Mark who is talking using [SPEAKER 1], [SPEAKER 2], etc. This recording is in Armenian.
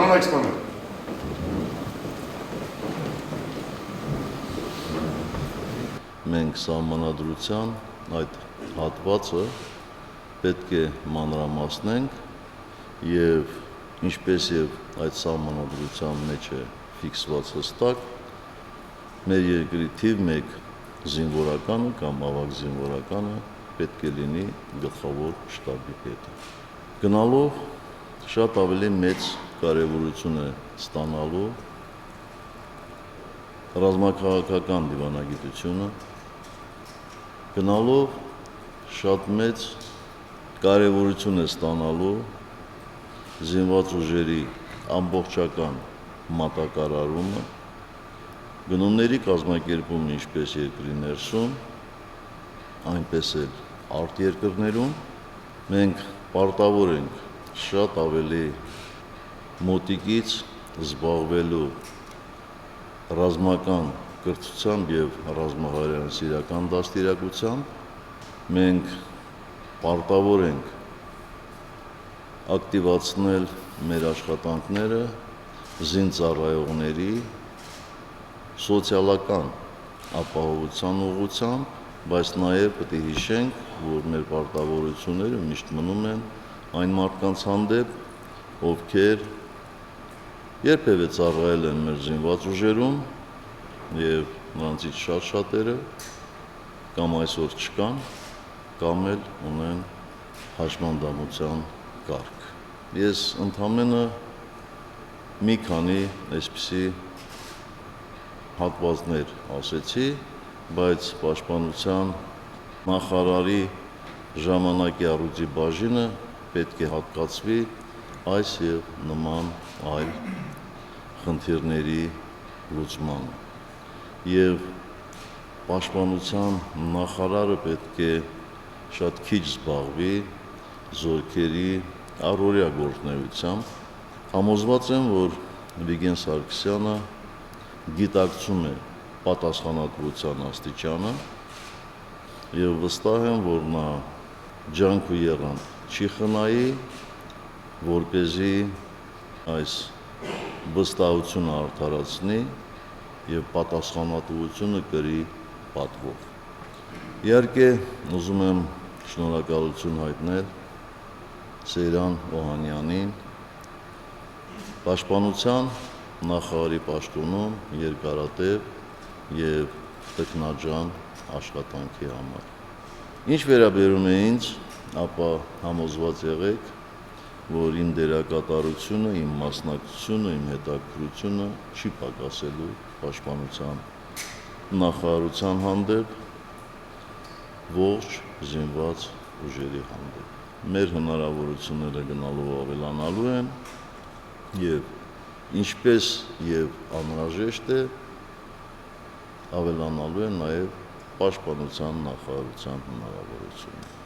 [SPEAKER 1] Ժամանակ ստանալ։
[SPEAKER 2] Մենք սահմանադրության այդ հատվածը պետք է մանրամասնենք եւ ինչպես եւ այդ սահմանադրության մեջ է ֆիքսված հստակ մեր երկրի թիվ 1 զինվորականը կամ ավագ զինվորականը պետք է լինի գլխավոր շտաբի պետը։ Գնալով շատ ավելի մեծ կարևորություն է ստանալու ռազմաքաղաքական դիվանագիտությունը, գնալով շատ մեծ կարևորություն է ստանալու զինված ուժերի ամբողջական մատակարարումը, գնումների կազմակերպումը ինչպես երկրի ներսում, այնպես էլ արտերկրներում, մենք պարտավոր ենք շատ ավելի մոտիկից զբաղվելու ռազմական կրթությամբ եւ ռազմավարական դաստիարակությամբ, մենք պարտավոր ենք ակտիվացնել մեր աշխատանքները զինծառայողների սոցիալական ապահովության ուղղությամբ, բայց նաև պետք է հիշենք, որ մեր պարտավորությունները միշտ մնում են այն մարդկանց հանդեպ, ովքեր երբևէ ծառայել են մեր զինված ուժերում եւ նրանցից շատ-շատերը կամ այսօր չկան, կամ էլ ունեն հաշմանդամության կարգ։ Ես ընդամենը մի քանի այսպիսի հատվածներ ասեցի, բայց պաշտպանության նախարարի ժամանակի առույցի բաժինը պետք է հատկացվի այս եւ նման այլ խնդիրների լուծմանը։ Եվ պաշտպանության նախարարը պետք է շատ քիչ զբաղվի զորքերի առօրյա գործունեությամբ։ Համոզված եմ, որ Վիգեն Սարգսյանը գիտակցում է պատասխանատվության աստիճանը եւ վստահ եմ, որ նա ջանք ու եռանդ չի խնայի, որպեսզի այս վստահությունը արդարացնի եւ պատասխանատվությունը կրի պատվով։ Իհարկե, ուզում եմ շնորհակալություն հայտնել Սեյրան Օհանյանին, պաշտպանության նախարարի պաշտոնում երկարատև եւ տքնաջան աշխատանքի համար։ Ինչ վերաբերում է ինձ, ապա համոզված եղեք, որ իմ դերակատարությունը, իմ մասնակցությունը, իմ հետաքրքրությունը չի պակասելու պաշտպանության նախարարության հանդեպ, ողջ զինված ուժերի հանդեպ։ Մեր հնարավորությունները գնալով ավելանալու են եւ ինչպես եւ անհրաժեշտ է ավելանալու է նաեւ պաշտպանության նախարարության հնարավորությունը։